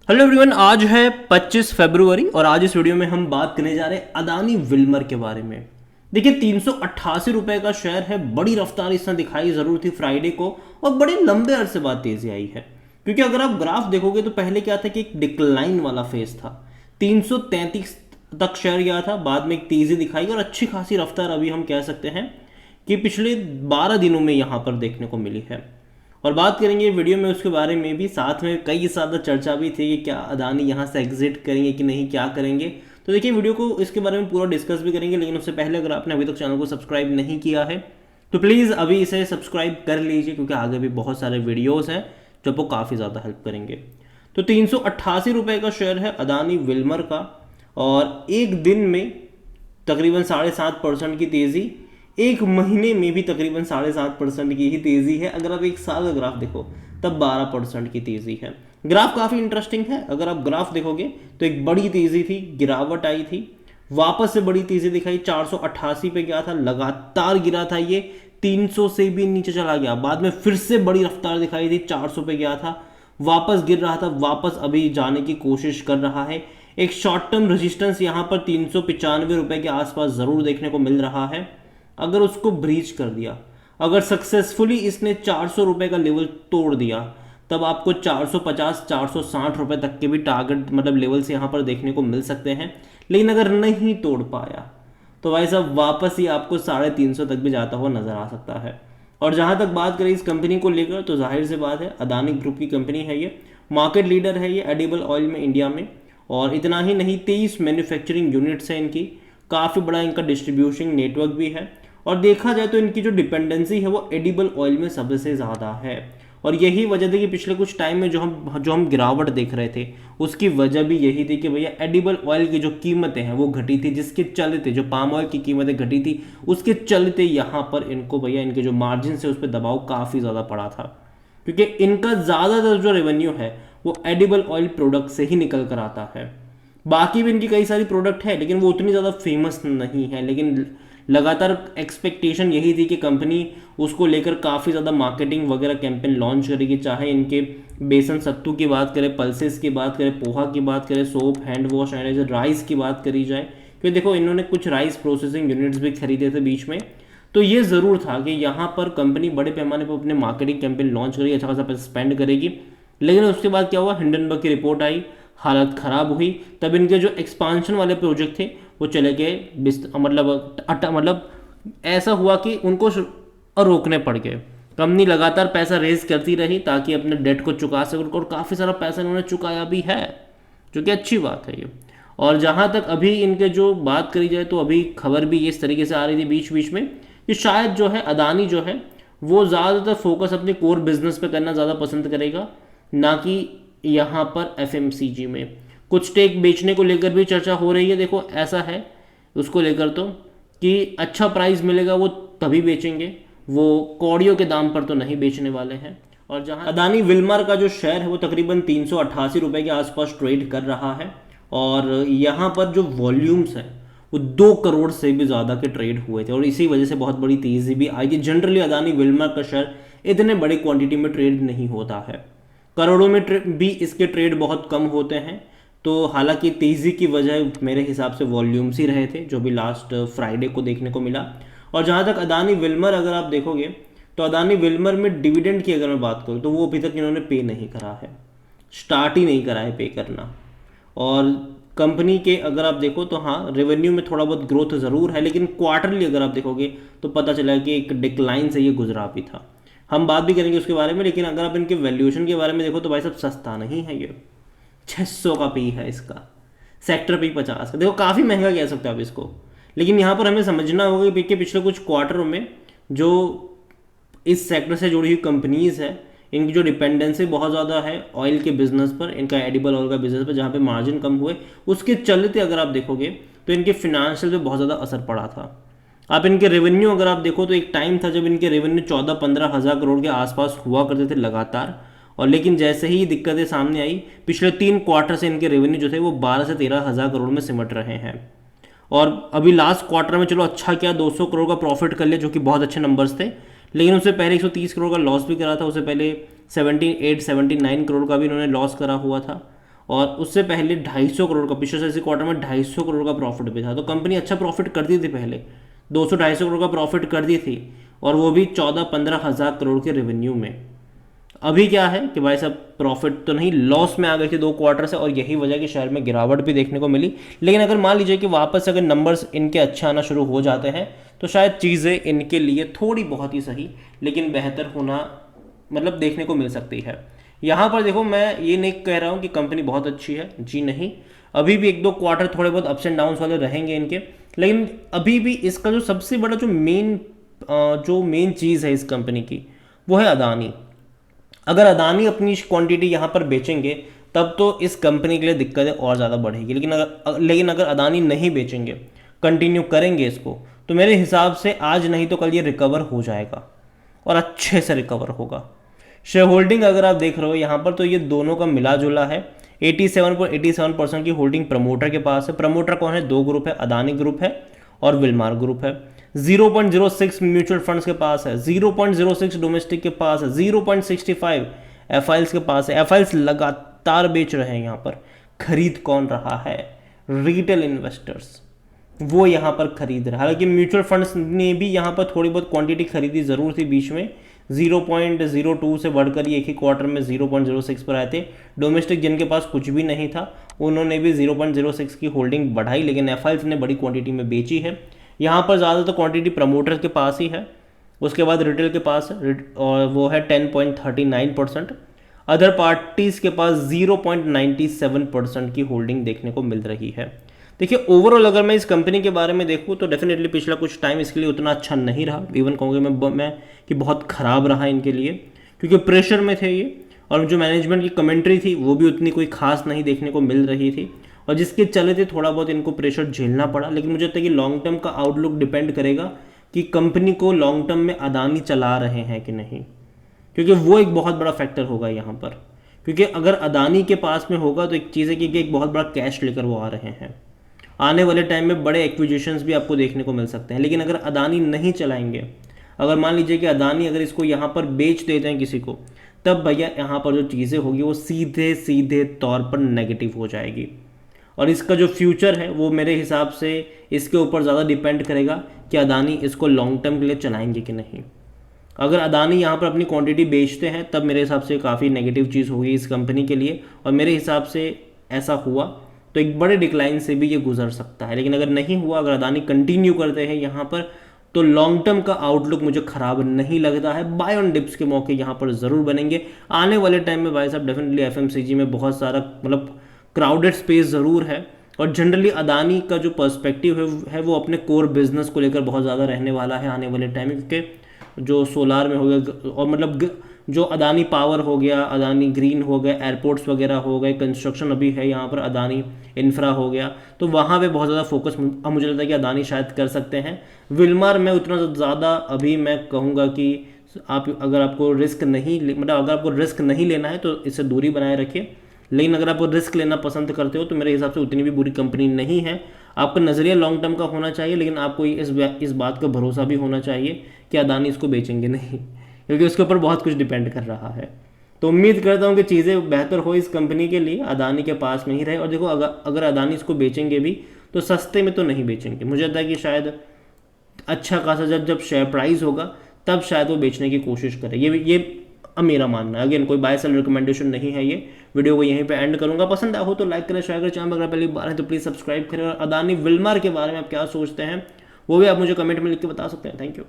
Hello everyone, आज है 25 फरवरी और आज इस वीडियो में हम बात करने जा रहे हैं अदानी विल्मर के बारे में। देखिए 388 रुपए का शेयर है। बड़ी रफ्तार इसने दिखाई जरूर थी फ्राइडे को और बड़े लंबे अरसे बाद तेजी आई है, क्योंकि अगर आप ग्राफ देखोगे तो पहले क्या था कि एक डिक्लाइन वाला फेज था। 333 तक शेयर गया था, बाद में एक तेजी दिखाई और अच्छी खासी रफ्तार अभी हम कह सकते हैं कि पिछले 12 दिनों में यहाँ पर देखने को मिली है। और बात करेंगे वीडियो में उसके बारे में भी, साथ में कई ज़्यादा चर्चा भी थी कि क्या अदानी यहाँ से एग्जिट करेंगे कि नहीं, क्या करेंगे। तो देखिए वीडियो को इसके बारे में पूरा डिस्कस भी करेंगे, लेकिन उससे पहले अगर आपने अभी तक चैनल को सब्सक्राइब नहीं किया है तो प्लीज़ अभी इसे सब्सक्राइब कर लीजिए, क्योंकि आगे भी बहुत सारे वीडियोज़ हैं जो आपको काफ़ी ज़्यादा हेल्प करेंगे। तो 388 रुपये का शेयर है अदानी विल्मर का और एक दिन में तकरीबन 7.5% की तेज़ी, एक महीने में भी तकरीबन 7.5% की ही तेज़ी है। अगर आप एक साल का ग्राफ देखो तब 12% की तेज़ी है। ग्राफ काफ़ी इंटरेस्टिंग है। अगर आप ग्राफ देखोगे तो एक बड़ी तेज़ी थी, गिरावट आई थी, वापस से बड़ी तेज़ी दिखाई, 488 पे गया था, लगातार गिरा था ये, 300 से भी नीचे चला गया, बाद में फिर से बड़ी रफ्तार दिखाई थी, 400 पे गया था, वापस गिर रहा था, वापस अभी जाने की कोशिश कर रहा है। एक शॉर्ट टर्म रेजिस्टेंस यहाँ पर 395 रुपए के आसपास ज़रूर देखने को मिल रहा है। अगर उसको ब्रीच कर दिया, अगर सक्सेसफुली इसने 400 रुपए का लेवल तोड़ दिया, तब आपको 450 460 रुपए तक के भी टारगेट मतलब लेवल्स यहाँ पर देखने को मिल सकते हैं। लेकिन अगर नहीं तोड़ पाया तो भाई साहब वापस ही आपको 350 तक भी जाता हुआ नजर आ सकता है। और जहां तक बात करें इस कंपनी को लेकर तो जाहिर सी बात है, अदानी ग्रुप की कंपनी है ये, मार्केट लीडर है ये एडिबल ऑयल में इंडिया में। और इतना ही नहीं, 23 मैन्युफैक्चरिंग यूनिट्स हैं इनकी, काफ़ी बड़ा इनका डिस्ट्रीब्यूशन नेटवर्क भी है। और देखा जाए तो इनकी जो डिपेंडेंसी है वो एडिबल ऑयल में सबसे ज़्यादा है। और यही वजह थी कि पिछले कुछ टाइम में जो हम गिरावट देख रहे थे, उसकी वजह भी यही थी कि भैया एडिबल ऑयल की जो कीमतें हैं वो घटी थी, जिसके चलते जो पाम ऑयल की कीमतें घटी थी उसके चलते यहाँ पर इनको भैया इनके जो मार्जिन है उस पर दबाव काफ़ी ज़्यादा पड़ा था, क्योंकि इनका ज़्यादातर जो रेवेन्यू है वो एडिबल ऑयल प्रोडक्ट से ही निकल कर आता है। बाकी भी इनकी कई सारी प्रोडक्ट है लेकिन वो उतनी ज़्यादा फेमस नहीं है। लेकिन लगातार एक्सपेक्टेशन यही थी कि कंपनी उसको लेकर काफ़ी ज़्यादा मार्केटिंग वगैरह कैंपेन लॉन्च करेगी, चाहे इनके बेसन सत्तू की बात करें, पल्सेस की बात करें, पोहा की बात करें, soap, hand wash, analyser, rice की बात करी जाए, क्योंकि देखो इन्होंने कुछ राइस प्रोसेसिंग यूनिट्स भी खरीदे थे बीच में। तो ये ज़रूर था कि यहाँ पर कंपनी बड़े पैमाने पर अपने मार्केटिंग कैंपेन लॉन्च करेगी, अच्छा खासा पैसा स्पेंड करेगी। लेकिन उसके बाद क्या हुआ, हिंडनबर्ग की रिपोर्ट आई, हालत ख़राब हुई, तब इनके जो एक्सपांशन वाले प्रोजेक्ट थे वो चले गए, मतलब ऐसा हुआ कि उनको रोकने पड़ गए। कंपनी लगातार पैसा रेज करती रही ताकि अपने डेट को चुका सके, और काफ़ी सारा पैसा इन्होंने चुकाया भी है, जो कि अच्छी बात है ये। और जहाँ तक अभी इनके जो बात करी जाए तो अभी खबर भी इस तरीके से आ रही थी बीच बीच में कि शायद जो है अदानी जो है वो ज़्यादातर फोकस अपने कोर बिजनेस पे करना ज़्यादा पसंद करेगा, ना कि यहाँ पर एफएमसीजी में। कुछ स्टेक बेचने को लेकर भी चर्चा हो रही है। देखो ऐसा है उसको लेकर तो कि अच्छा प्राइस मिलेगा वो तभी बेचेंगे, वो कौड़ियों के दाम पर तो नहीं बेचने वाले हैं। और जहाँ अदानी विल्मर का जो शेयर है वो तकरीबन 388 रुपये के आसपास ट्रेड कर रहा है, और यहाँ पर जो वॉल्यूम्स है वो 2 करोड़ से भी ज़्यादा के ट्रेड हुए थे, और इसी वजह से बहुत बड़ी तेज़ी भी आई थी। जनरली अदानी विल्मर का शेयर इतने बड़ी क्वांटिटी में ट्रेड नहीं होता है, करोड़ों में भी इसके ट्रेड बहुत कम होते हैं। तो हालांकि तेज़ी की वजह मेरे हिसाब से वॉल्यूम्स ही रहे थे, जो भी लास्ट फ्राइडे को देखने को मिला। और जहाँ तक अदानी विल्मर अगर आप देखोगे तो अदानी विल्मर में डिविडेंड की अगर मैं बात करूँ तो वो अभी तक इन्होंने पे नहीं करा है, स्टार्ट ही नहीं करा है पे करना। और कंपनी के अगर आप देखो तो हाँ, रेवेन्यू में थोड़ा बहुत ग्रोथ ज़रूर है, लेकिन क्वार्टरली अगर आप देखोगे तो पता चला कि एक डिक्लाइन से ये गुजरा भी था। हम बात भी करेंगे उसके बारे में, लेकिन अगर आप इनके वैल्यूएशन के बारे में देखो तो भाई साहब सस्ता नहीं है ये, 600 का पी है इसका, सेक्टर पी 50 का। देखो काफ़ी महंगा कह सकते हो आप इसको, लेकिन यहाँ पर हमें समझना होगा कि पिछले कुछ क्वार्टरों में जो इस सेक्टर से जुड़ी हुई कंपनीज है इनकी जो डिपेंडेंसी बहुत ज़्यादा है ऑयल के बिजनेस पर, इनका एडिबल ऑयल का बिजनेस पर, जहाँ पे मार्जिन कम हुए उसके चलते अगर आप देखोगे तो इनके फिनेंशियल पे बहुत ज़्यादा असर पड़ा था। आप इनके रेवेन्यू अगर आप देखो तो एक टाइम था जब इनके रेवेन्यू 14-15 हज़ार करोड़ के आसपास हुआ करते थे लगातार, और लेकिन जैसे ही दिक्कतें सामने आई पिछले 3 क्वार्टर से इनके रेवेन्यू जो थे वो 12 से 13 हज़ार करोड़ में सिमट रहे हैं। और अभी लास्ट क्वार्टर में चलो अच्छा क्या 200 करोड़ का प्रॉफिट कर लिया, जो कि बहुत अच्छे नंबर्स थे, लेकिन उससे पहले 130 करोड़ का लॉस भी करा था, उससे पहले 78-79 करोड़ का भी इन्होंने लॉस करा हुआ था। और उससे पहले 250 करोड़ का, पिछले से इसी क्वार्टर में 250 करोड़ का प्रॉफिट भी था। तो कंपनी अच्छा प्रॉफिट करती थी पहले, 200-250 करोड़ का प्रॉफिट कर दी थी, और वो भी 14-15 हज़ार करोड़ के रेवेन्यू में। अभी क्या है कि भाई साहब प्रॉफिट तो नहीं, लॉस में आ गए थे 2 क्वार्टर से, और यही वजह कि शेयर में गिरावट भी देखने को मिली। लेकिन अगर मान लीजिए कि वापस अगर नंबर्स इनके अच्छे आना शुरू हो जाते हैं तो शायद चीज़ें इनके लिए थोड़ी बहुत ही सही लेकिन बेहतर होना मतलब देखने को मिल सकती है। यहाँ पर देखो, मैं ये नहीं कह रहा हूँ कि कंपनी बहुत अच्छी है, जी नहीं, अभी भी 1-2 क्वार्टर थोड़े बहुत अप्स एंड डाउन्स वाले रहेंगे इनके। लेकिन अभी भी इसका जो सबसे बड़ा जो मेन चीज़ है इस कंपनी की, वो है अदानी। अगर अदानी अपनी क्वांटिटी यहाँ पर बेचेंगे तब तो इस कंपनी के लिए दिक्कतें और ज़्यादा बढ़ेगी। लेकिन अगर अदानी नहीं बेचेंगे, कंटिन्यू करेंगे इसको, तो मेरे हिसाब से आज नहीं तो कल ये रिकवर हो जाएगा और अच्छे से रिकवर होगा। शेयर होल्डिंग अगर आप देख रहे हो यहाँ पर, तो ये दोनों का मिला जुला है। 87.87% की होल्डिंग प्रमोटर के पास है। प्रमोटर कौन है? 2 ग्रुप है, अदानी ग्रुप है और विलमार ग्रुप है। 0.06 म्यूचुअल फंड्स के पास है, 0.06 डोमेस्टिक के पास है, 0.65 एफआईएल्स के पास है। एफआईएल्स लगातार बेच रहे हैं यहाँ पर। खरीद कौन रहा है? रिटेल इन्वेस्टर्स, वो यहाँ पर खरीद रहे हैं। हालांकि म्यूचुअल फंड्स ने भी यहाँ पर थोड़ी बहुत क्वांटिटी खरीदी ज़रूर थी बीच में, 0.02 से बढ़कर ये एक ही क्वार्टर में 0.06 पर आए थे। डोमेस्टिक जिनके पास कुछ भी नहीं था उन्होंने भी 0.06 की होल्डिंग बढ़ाई, लेकिन एफआईएल्स ने बड़ी क्वांटिटी में बेची है। यहाँ पर ज़्यादातर क्वांटिटी प्रमोटर के पास ही है, उसके बाद रिटेल के पास है और वो है 10.39%। अदर पार्टीज़ के पास 0.97% की होल्डिंग देखने को मिल रही है। देखिए, ओवरऑल अगर मैं इस कंपनी के बारे में देखूँ तो डेफिनेटली पिछला कुछ टाइम इसके लिए उतना अच्छा नहीं रहा, इवन कहूँगा मैं कि बहुत ख़राब रहा इनके लिए, क्योंकि प्रेशर में थे ये, और जो मैनेजमेंट की कमेंट्री थी वो भी उतनी कोई खास नहीं देखने को मिल रही थी, और जिसके चलते थोड़ा बहुत इनको प्रेशर झेलना पड़ा। लेकिन मुझे लगता है कि लॉन्ग टर्म का आउटलुक डिपेंड करेगा कि कंपनी को लॉन्ग टर्म में अदानी चला रहे हैं कि नहीं, क्योंकि वो एक बहुत बड़ा फैक्टर होगा यहाँ पर। क्योंकि अगर अदानी के पास में होगा तो एक चीज़ है कि एक बहुत बड़ा कैश लेकर वो आ रहे हैं, आने वाले टाइम में बड़े एक्विजिशंस भी आपको देखने को मिल सकते हैं। लेकिन अगर अदानी नहीं चलाएंगे, अगर मान लीजिए कि अदानी अगर इसको यहाँ पर बेच देते हैं किसी को, तब भैया यहाँ पर जो चीज़ें होगी वो सीधे सीधे तौर पर नेगेटिव हो जाएगी, और इसका जो फ्यूचर है वो मेरे हिसाब से इसके ऊपर ज़्यादा डिपेंड करेगा कि अदानी इसको लॉन्ग टर्म के लिए चलाएंगे कि नहीं। अगर अदानी यहाँ पर अपनी क्वांटिटी बेचते हैं तब मेरे हिसाब से काफ़ी नेगेटिव चीज़ होगी इस कंपनी के लिए, और मेरे हिसाब से ऐसा हुआ तो एक बड़े डिक्लाइन से भी ये गुजर सकता है। लेकिन अगर नहीं हुआ, अगर अदानी कंटिन्यू करते हैं यहाँ पर, तो लॉन्ग टर्म का आउटलुक मुझे खराब नहीं लगता है। बाय ऑन डिप्स के मौके यहाँ पर ज़रूर बनेंगे आने वाले टाइम में भाई साहब। डेफिनेटली एफएमसीजी में बहुत सारा मतलब क्राउडेड स्पेस ज़रूर है, और जनरली अदानी का जो पर्सपेक्टिव है वो अपने कोर बिजनेस को लेकर बहुत ज़्यादा रहने वाला है आने वाले टाइम में, क्योंकि जो सोलार में हो गया और मतलब जो अदानी पावर हो गया, अदानी ग्रीन हो गया, एयरपोर्ट्स वगैरह हो गए, कंस्ट्रक्शन अभी है यहाँ पर, अदानी इंफ्रा हो गया, तो वहाँ पे बहुत ज़्यादा फोकस अब मुझे लगता है कि अदानी शायद कर सकते हैं। विलमार में उतना ज़्यादा अभी मैं कहूँगा कि आप अगर आपको रिस्क नहीं मतलब अगर आपको रिस्क नहीं लेना है तो इससे दूरी बनाए रखिए। लेकिन अगर आप रिस्क लेना पसंद करते हो तो मेरे हिसाब से उतनी भी बुरी कंपनी नहीं है। आपका नज़रिया लॉन्ग टर्म का होना चाहिए, लेकिन आपको इस बात का भरोसा भी होना चाहिए कि अदानी इसको बेचेंगे नहीं, क्योंकि उसके ऊपर बहुत कुछ डिपेंड कर रहा है। तो उम्मीद करता हूँ कि चीज़ें बेहतर हो इस कंपनी के लिए, अदानी के पास में ही रहे। और देखो, अगर अदानी इसको बेचेंगे भी तो सस्ते में तो नहीं बेचेंगे। मुझे लगता है कि शायद अच्छा खासा जब शेयर प्राइस होगा तब शायद वो बेचने की कोशिश करें। ये अब मेरा मानना है। अगेन कोई बाय सेल रिकमेंडेशन नहीं है। ये वीडियो को यहीं पे एंड करूंगा। पसंद आया हो तो लाइक करें, शेयर करें। चैनल अगर पहली बार है तो प्लीज़ सब्सक्राइब करें। और अदानी विलमार के बारे में आप क्या सोचते हैं वो भी आप मुझे कमेंट में लिख के बता सकते हैं। Thank you.